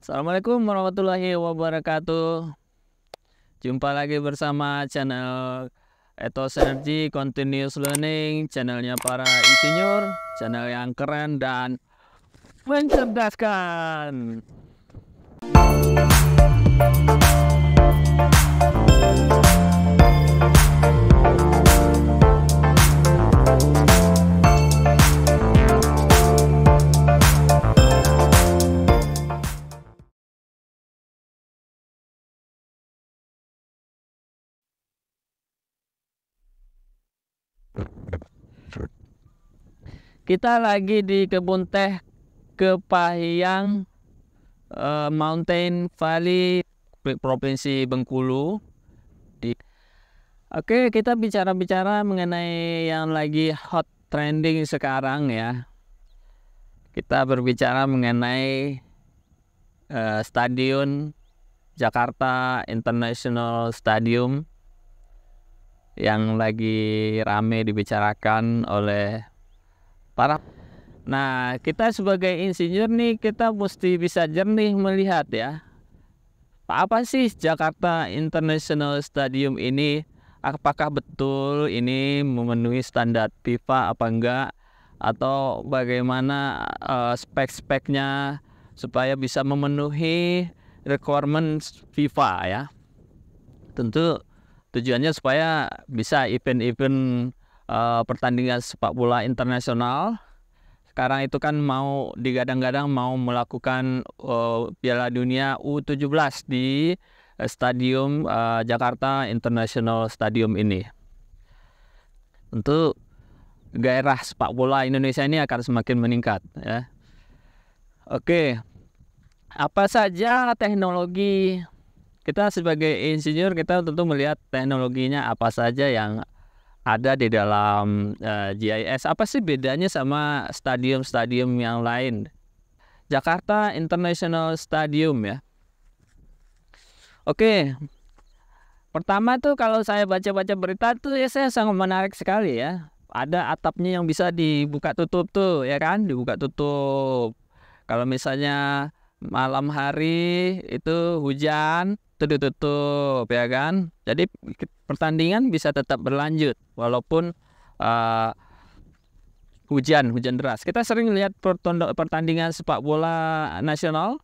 Assalamualaikum warahmatullahi wabarakatuh. Jumpa lagi bersama channel Ethos Energy Continuous Learning, channelnya para insinyur, channel yang keren dan mencerdaskan. Kita lagi di kebun teh Kepahyang, Mountain Valley, Provinsi Bengkulu. Oke, kita bicara-bicara mengenai yang lagi hot trending sekarang ya. Kita berbicara mengenai Stadion Jakarta International Stadium yang lagi rame dibicarakan oleh para. Nah, kita sebagai insinyur nih, kita mesti bisa jernih melihat ya, apa sih Jakarta International Stadium ini, apakah betul ini memenuhi standar FIFA apa enggak, atau bagaimana spek-speknya supaya bisa memenuhi requirement FIFA ya. Tentu tujuannya supaya bisa event-event pertandingan sepak bola internasional. Sekarang itu kan mau digadang-gadang mau melakukan Piala Dunia U17 di Stadium Jakarta International Stadium ini. Tentu gairah sepak bola Indonesia ini akan semakin meningkat ya. Oke, apa saja teknologi? Kita sebagai insinyur, kita tentu melihat teknologinya apa saja yang ada di dalam GIS. Apa sih bedanya sama stadium-stadium yang lain? Jakarta International Stadium ya. Oke, pertama tuh kalau saya baca-baca berita tuh ya, saya sangat menarik sekali ya. Ada atapnya yang bisa dibuka tutup tuh ya kan, dibuka tutup. Kalau misalnya malam hari itu hujan, itu ditutup ya kan. Jadi pertandingan bisa tetap berlanjut walaupun hujan deras. Kita sering lihat pertandingan sepak bola nasional,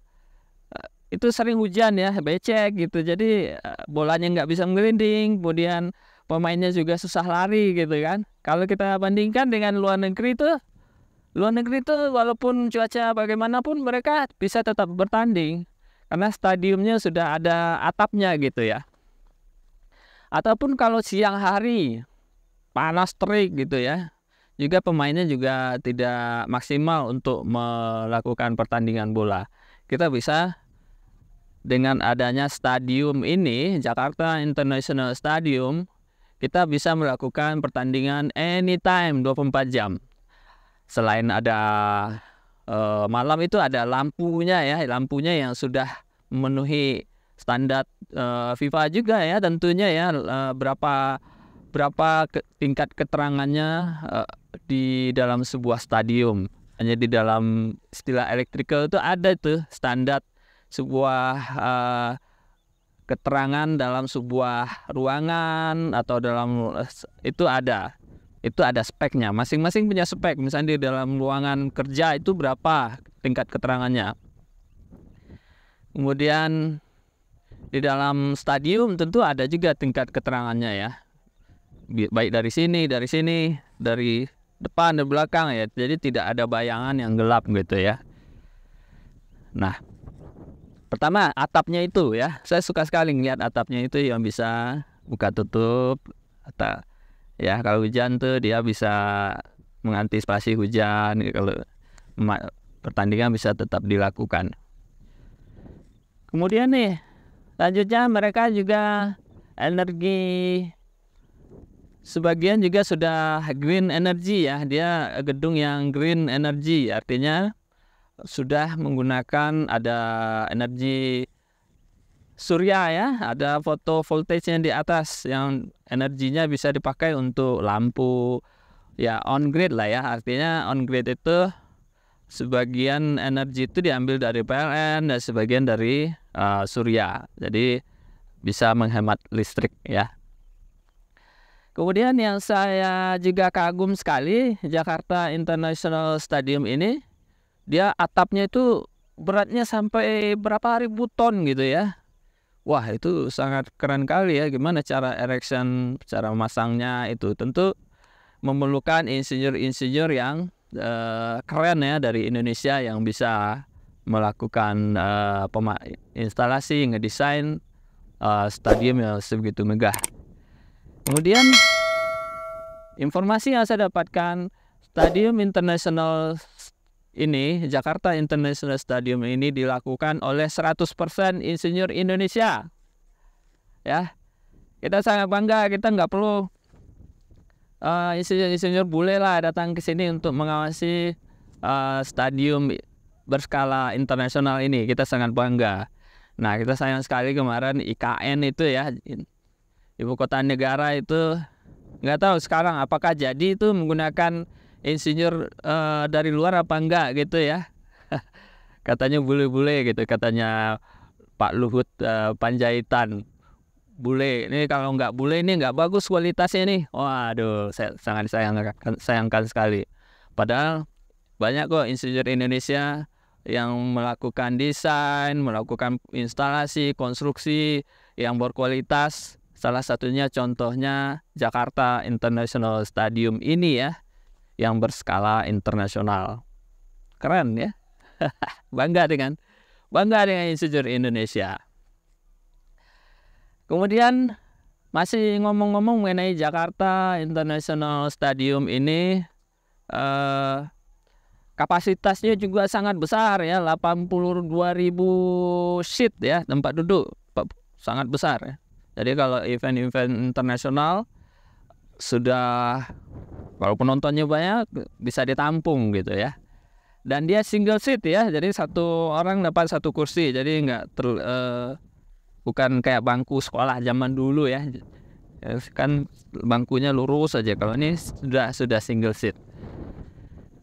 itu sering hujan ya, becek gitu. Jadi bolanya nggak bisa ngelinding, kemudian pemainnya juga susah lari gitu kan. Kalau kita bandingkan dengan luar negeri tuh walaupun cuaca bagaimanapun mereka bisa tetap bertanding karena stadiumnya sudah ada atapnya gitu ya. Ataupun kalau siang hari panas terik gitu ya, juga pemainnya juga tidak maksimal untuk melakukan pertandingan bola. Kita bisa dengan adanya stadium ini, Jakarta International Stadium, kita bisa melakukan pertandingan anytime 24 jam. Selain ada malam itu ada lampunya ya, lampunya yang sudah memenuhi standar FIFA juga ya tentunya ya. Berapa tingkat keterangannya di dalam sebuah stadium. Hanya di dalam istilah electrical itu ada tuh standar sebuah keterangan dalam sebuah ruangan atau dalam itu ada speknya, masing-masing punya spek. Misalnya di dalam ruangan kerja itu berapa tingkat keterangannya. Kemudian di dalam stadium tentu ada juga tingkat keterangannya ya, baik dari sini, dari depan dan belakang ya. Jadi tidak ada bayangan yang gelap gitu ya. Nah, pertama atapnya itu ya, saya suka sekali ngeliat atapnya itu yang bisa buka tutup atau ya, kalau hujan tuh dia bisa mengantisipasi hujan. Kalau pertandingan bisa tetap dilakukan. Kemudian nih, lanjutnya mereka juga energi, sebagian juga sudah green energy ya. Dia gedung yang green energy, artinya sudah menggunakan ada energi surya ya, ada fotovoltaiknya di atas yang energinya bisa dipakai untuk lampu ya, on grid lah ya. Artinya on grid itu sebagian energi itu diambil dari PLN dan sebagian dari surya. Jadi bisa menghemat listrik ya. Kemudian yang saya juga kagum sekali Jakarta International Stadium ini, dia atapnya itu beratnya sampai berapa ribu ton gitu ya. Wah, itu sangat keren kali ya, gimana cara erection, cara masangnya itu. Tentu memerlukan insinyur-insinyur yang keren ya dari Indonesia yang bisa melakukan instalasi, ngedesain stadium yang sebegitu megah. Kemudian informasi yang saya dapatkan, Stadium International ini, Jakarta International Stadium ini dilakukan oleh 100% insinyur Indonesia. Ya, kita sangat bangga, kita nggak perlu insinyur bule lah datang ke sini untuk mengawasi stadium berskala internasional ini. Kita sangat bangga. Nah, kita sayang sekali kemarin IKN itu ya, Ibu Kota Negara itu, nggak tahu sekarang apakah jadi itu menggunakan insinyur dari luar apa enggak gitu ya. Katanya bule-bule gitu, katanya Pak Luhut Panjaitan. Bule, ini kalau nggak bule ini nggak bagus kualitasnya nih. Waduh, saya sangat sayangkan sekali. Padahal banyak kok insinyur Indonesia yang melakukan desain, melakukan instalasi, konstruksi yang berkualitas. Salah satunya contohnya Jakarta International Stadium ini ya, yang berskala internasional. Keren ya. Bangga dengan insinyur Indonesia. Kemudian masih ngomong-ngomong mengenai Jakarta International Stadium ini, kapasitasnya juga sangat besar ya, 82.000 seat ya, tempat duduk, sangat besar ya. Jadi kalau event-event internasional sudah, kalau penontonnya banyak bisa ditampung gitu ya. Dan dia single seat ya, jadi satu orang dapat satu kursi, jadi bukan kayak bangku sekolah zaman dulu ya, kan bangkunya lurus saja. Kalau ini sudah single seat.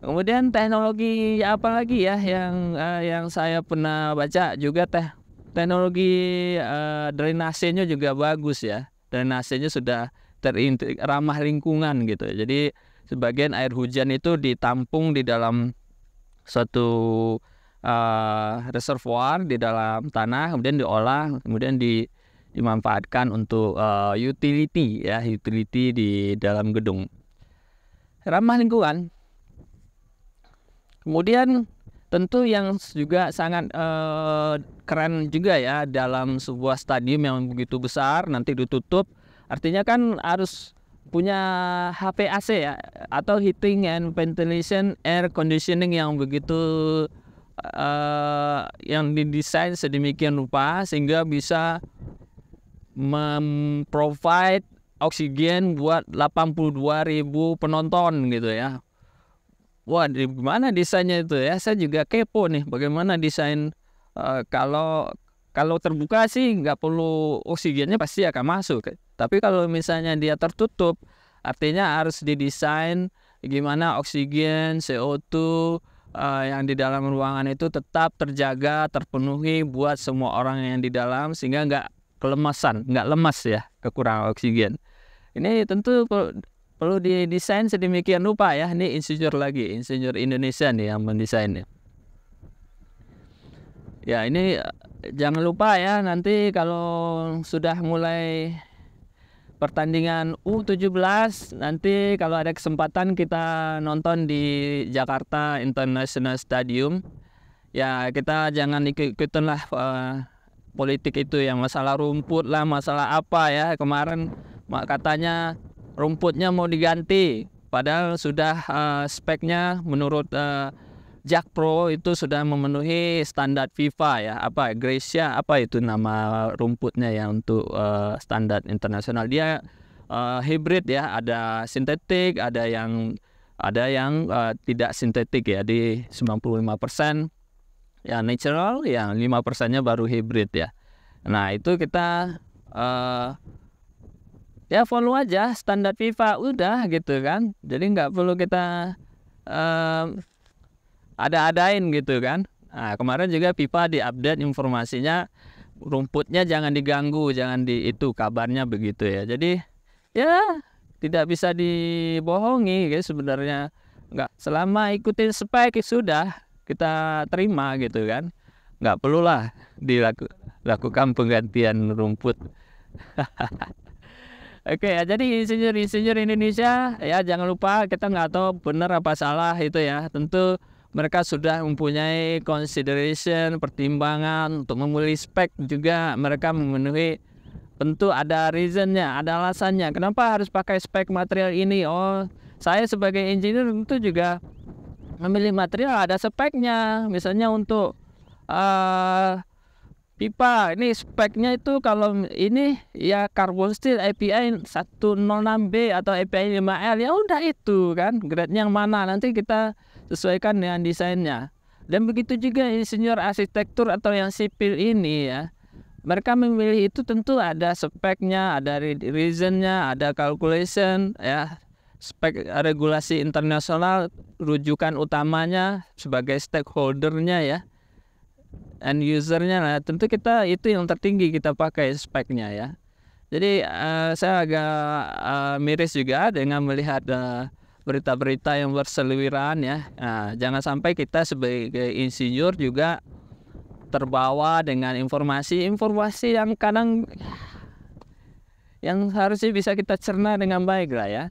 Kemudian teknologi apa lagi ya yang saya pernah baca juga, teknologi drainasenya juga bagus ya. Drainasenya sudah ramah lingkungan gitu. Jadi sebagian air hujan itu ditampung di dalam suatu reservoir di dalam tanah, kemudian diolah, kemudian dimanfaatkan untuk utility di dalam gedung. Ramah lingkungan. Kemudian tentu yang juga sangat keren juga ya, dalam sebuah stadium yang begitu besar nanti ditutup, artinya kan harus punya HVAC ya, atau heating and ventilation air conditioning yang begitu yang didesain sedemikian rupa sehingga bisa memprovide oksigen buat 82.000 penonton gitu ya. Wah, gimana desainnya itu ya? Saya juga kepo nih, bagaimana desain. Kalau terbuka sih nggak perlu, oksigennya pasti akan masuk. Tapi kalau misalnya dia tertutup, artinya harus didesain gimana oksigen, CO2 yang di dalam ruangan itu tetap terjaga, terpenuhi buat semua orang yang di dalam, sehingga nggak kelemasan, nggak lemas ya, kekurangan oksigen. Ini tentu perlu didesain sedemikian rupa ya. Ini insinyur Indonesia nih yang mendesainnya. Ya, ini jangan lupa ya, nanti kalau sudah mulai pertandingan U17, nanti kalau ada kesempatan kita nonton di Jakarta International Stadium. Ya, kita jangan ikut-ikutan lah politik itu, yang masalah rumput lah, masalah apa ya. Kemarin katanya rumputnya mau diganti, padahal sudah speknya menurut Jakpro itu sudah memenuhi standar FIFA ya, Gracia, itu nama rumputnya ya untuk standar internasional. Dia hybrid ya, ada sintetik, ada yang tidak sintetik ya, di 95% ya natural, yang 5%-nya baru hybrid ya. Nah, itu kita ya follow aja standar FIFA udah gitu kan. Jadi nggak perlu kita ada-adain gitu kan. Nah, kemarin juga pipa diupdate informasinya, rumputnya jangan diganggu, jangan itu kabarnya begitu ya. Jadi ya tidak bisa dibohongi guys, sebenarnya nggak, selama ikutin spek sudah kita terima gitu kan, nggak perlulah dilakukan penggantian rumput. Oke ya, jadi insinyur Indonesia ya, jangan lupa, kita nggak tahu benar apa salah itu ya. Tentu mereka sudah mempunyai consideration, pertimbangan untuk memilih spek juga, mereka memenuhi, tentu ada reasonnya, ada alasannya kenapa harus pakai spek material ini. Oh, saya sebagai engineer tentu juga memilih material ada speknya, misalnya untuk pipa ini speknya itu kalau ini ya carbon steel API 106B atau API 5L, ya udah itu kan grade yang mana nanti kita sesuaikan dengan desainnya. Dan begitu juga insinyur arsitektur atau yang sipil ini ya, mereka memilih itu tentu ada speknya, ada reasonnya, ada calculation ya, spek regulasi internasional rujukan utamanya sebagai stakeholdernya ya, end usernya lah, tentu kita itu yang tertinggi kita pakai speknya ya. Jadi saya agak miris juga dengan melihat berita-berita yang berseliweran ya. Nah, jangan sampai kita sebagai insinyur juga terbawa dengan informasi yang kadang yang harusnya bisa kita cerna dengan baik lah ya,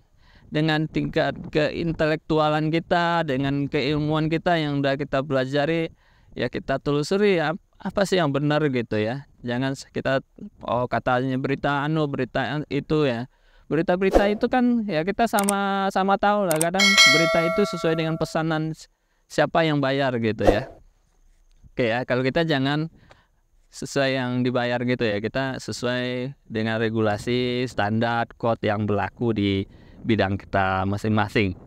dengan tingkat keintelektualan kita, dengan keilmuan kita yang udah kita pelajari ya, kita telusuri apa sih yang benar gitu ya. Jangan kita katanya berita itu ya, berita-berita itu kan ya kita sama tahu lah, kadang berita itu sesuai dengan pesanan siapa yang bayar gitu ya. Oke ya, kalau kita jangan sesuai yang dibayar gitu ya, kita sesuai dengan regulasi standar code yang berlaku di bidang kita masing-masing.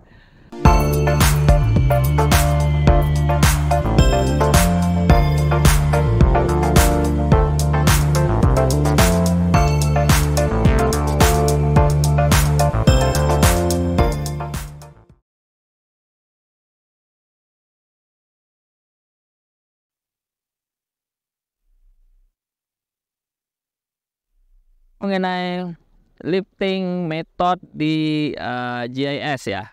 Mengenai lifting method di GIS ya,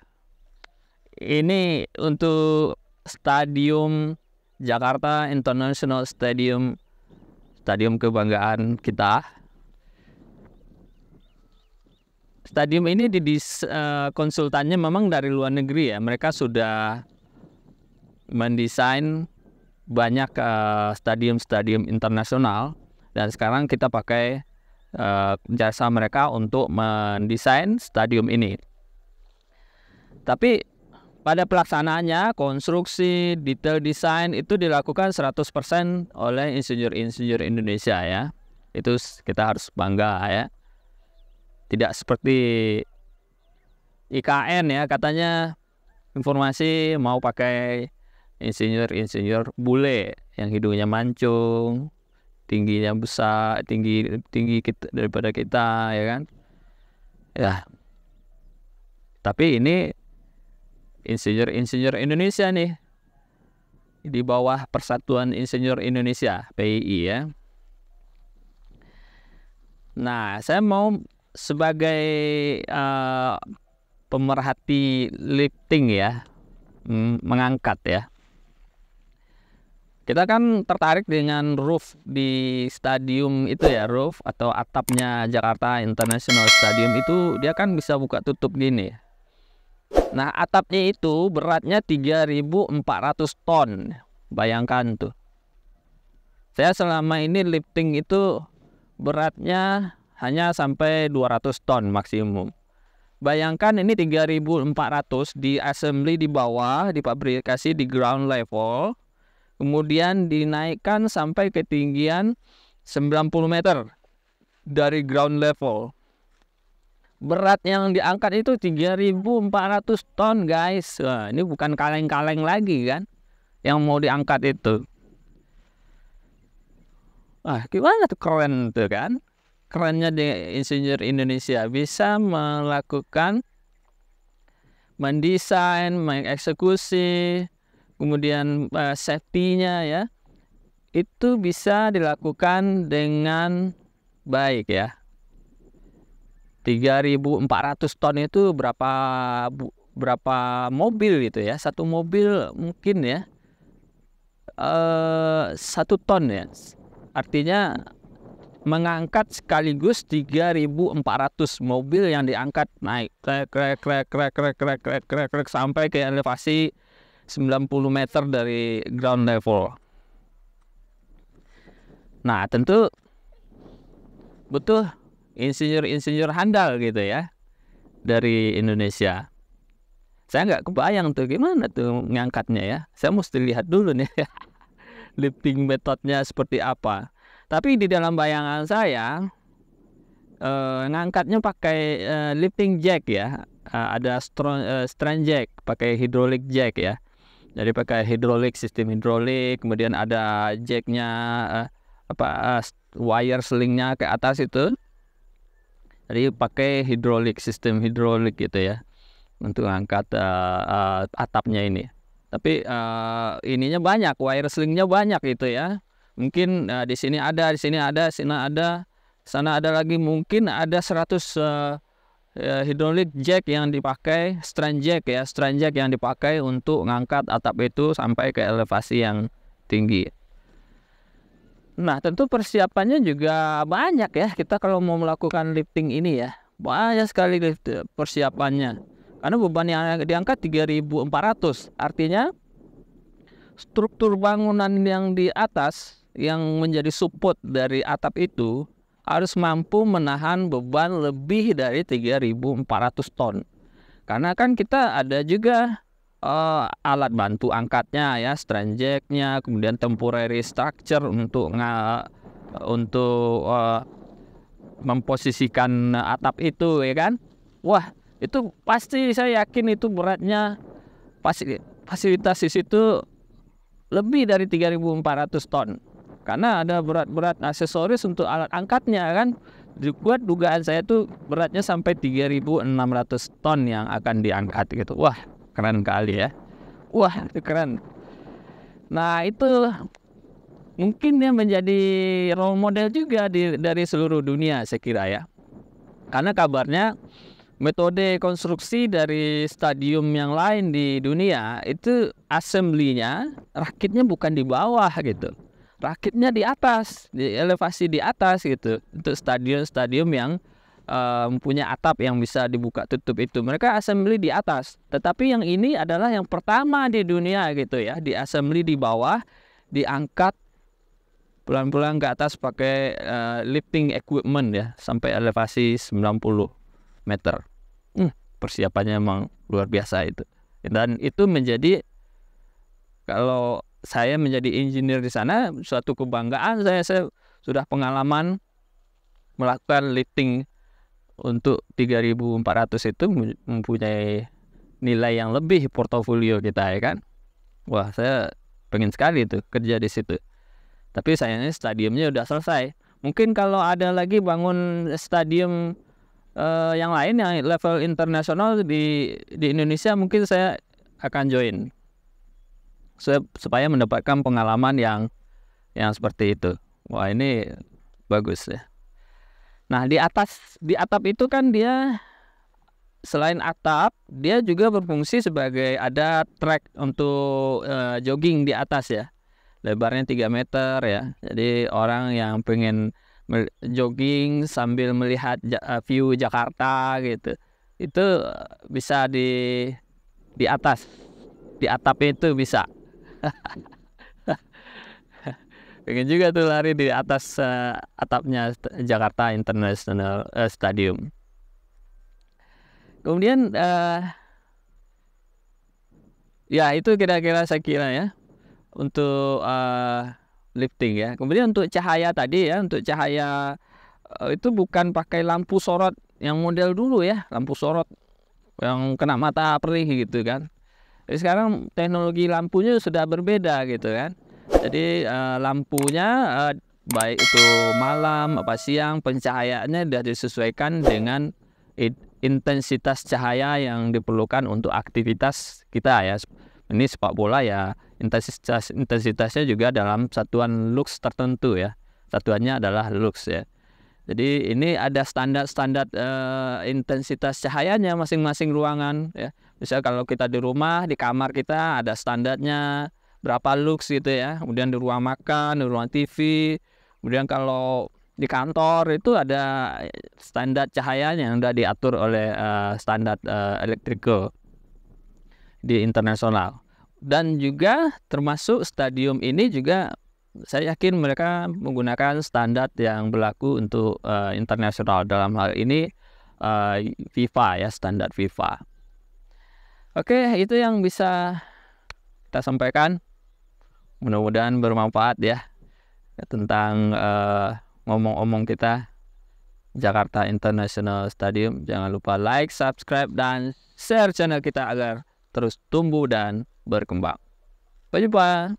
ini untuk stadium Jakarta International Stadium, stadium kebanggaan kita. Stadium ini konsultannya memang dari luar negeri ya, mereka sudah mendesain banyak stadium-stadium internasional, dan sekarang kita pakai jasa mereka untuk mendesain stadium ini. Tapi pada pelaksanaannya, konstruksi, detail desain itu dilakukan 100% oleh insinyur-insinyur Indonesia ya. Itu kita harus bangga ya. Tidak seperti IKN ya, katanya informasi mau pakai insinyur bule yang hidungnya mancung, tingginya besar, tinggi daripada kita ya kan ya. Tapi ini insinyur Indonesia nih, di bawah Persatuan Insinyur Indonesia PII ya. Nah, saya mau sebagai pemerhati lifting ya, mengangkat ya. Kita kan tertarik dengan roof di stadium itu ya, roof atau atapnya Jakarta International Stadium itu dia kan bisa buka tutup gini. Nah, atapnya itu beratnya 3.400 ton. Bayangkan tuh. Saya selama ini lifting itu beratnya hanya sampai 200 ton maksimum. Bayangkan ini 3.400 di assembly di bawah, dipabrikasi di ground level. Kemudian dinaikkan sampai ketinggian 90 meter dari ground level. Berat yang diangkat itu 3.400 ton guys. Wah, ini bukan kaleng-kaleng lagi kan yang mau diangkat itu. Wah, gimana tuh, keren tuh kan. Kerennya di insinyur Indonesia bisa melakukan mendesain, mengeksekusi, kemudian safety-nya ya, itu bisa dilakukan dengan baik ya. 3.400 ton itu berapa mobil gitu ya? Satu mobil mungkin ya 1 ton ya. Artinya mengangkat sekaligus 3.400 mobil yang diangkat naik krek sampai ke elevasi 90 meter dari ground level. Nah, tentu butuh insinyur-insinyur handal gitu ya dari Indonesia. Saya nggak kebayang tuh gimana tuh ngangkatnya ya. Saya mesti lihat dulu nih lifting metodenya seperti apa. Tapi di dalam bayangan saya ngangkatnya pakai lifting jack ya. Ada strand jack, pakai hydraulic jack ya. Jadi pakai sistem hidrolik, kemudian ada jacknya wire selingnya ke atas itu. Jadi pakai sistem hidrolik gitu ya untuk angkat atapnya ini. Tapi ininya banyak, wire selingnya banyak gitu ya. Mungkin di sini ada, di sini ada, sini ada, sana ada lagi, mungkin ada 100 hydraulic jack yang dipakai, strand jack yang dipakai untuk ngangkat atap itu sampai ke elevasi yang tinggi. Nah, tentu persiapannya juga banyak ya. Kita kalau mau melakukan lifting ini ya, banyak sekali persiapannya. Karena beban yang diangkat 3.400. Artinya struktur bangunan yang di atas yang menjadi support dari atap itu harus mampu menahan beban lebih dari 3.400 ton. Karena kan kita ada juga alat bantu angkatnya ya, strand jacknya, kemudian temporary structure untuk memposisikan atap itu ya kan. Wah, itu pasti saya yakin itu beratnya fasilitas di situ lebih dari 3.400 ton. Karena ada berat-berat aksesoris untuk alat angkatnya kan. Buat dugaan saya tuh beratnya sampai 3.600 ton yang akan diangkat gitu. Wah, keren kali ya. Wah, itu keren. Nah, itu mungkin dia menjadi role model juga dari seluruh dunia saya kira ya. Karena kabarnya metode konstruksi dari stadium yang lain di dunia itu assembly-nya, rakitnya bukan di bawah gitu. Rakitnya di atas, di elevasi di atas gitu. Untuk stadium-stadium yang mempunyai atap yang bisa dibuka tutup itu, mereka assembly di atas. Tetapi yang ini adalah yang pertama di dunia gitu ya, di assembly di bawah, diangkat pelan-pelan ke atas pakai lifting equipment ya, sampai elevasi 90 meter. Persiapannya memang luar biasa itu. Dan itu menjadi, kalau saya menjadi engineer di sana, suatu kebanggaan saya sudah pengalaman melakukan lifting untuk 3.400 itu mempunyai nilai yang lebih portofolio kita ya kan. Wah, saya pengen sekali tuh kerja di situ. Tapi sayangnya stadiumnya udah selesai. Mungkin kalau ada lagi bangun stadium yang lain yang level internasional di Indonesia, mungkin saya akan join supaya mendapatkan pengalaman yang seperti itu. Wah, ini bagus ya. Nah, di atap itu kan dia selain atap, dia juga berfungsi sebagai ada track untuk jogging di atas ya. Lebarnya 3 meter ya. Jadi orang yang pengen jogging sambil melihat view Jakarta gitu, itu bisa di atas, di atapnya itu bisa. Pengen juga tuh lari di atas atapnya Jakarta International Stadium. Kemudian ya itu kira-kira saya kira ya untuk lifting ya. Kemudian untuk cahaya tadi ya, untuk cahaya itu bukan pakai lampu sorot yang model dulu ya, lampu sorot yang kena mata perih gitu kan. Jadi sekarang teknologi lampunya sudah berbeda gitu kan. Jadi lampunya baik itu malam apa siang, pencahayaannya sudah disesuaikan dengan intensitas cahaya yang diperlukan untuk aktivitas kita ya. Ini sepak bola ya, intensitasnya juga dalam satuan lux tertentu ya. Satuannya adalah lux ya. Jadi ini ada standar intensitas cahayanya masing-masing ruangan ya. Misal kalau kita di rumah, di kamar kita ada standarnya berapa lux gitu ya. Kemudian di ruang makan, di ruang TV, kemudian kalau di kantor itu ada standar cahayanya yang sudah diatur oleh standar electrical di internasional. Dan juga termasuk stadium ini juga saya yakin mereka menggunakan standar yang berlaku untuk internasional, dalam hal ini FIFA ya, standar FIFA. Oke, itu yang bisa kita sampaikan. Mudah-mudahan bermanfaat ya tentang ngomong-ngomong kita Jakarta International Stadium. Jangan lupa like, subscribe, dan share channel kita agar terus tumbuh dan berkembang. Sampai jumpa.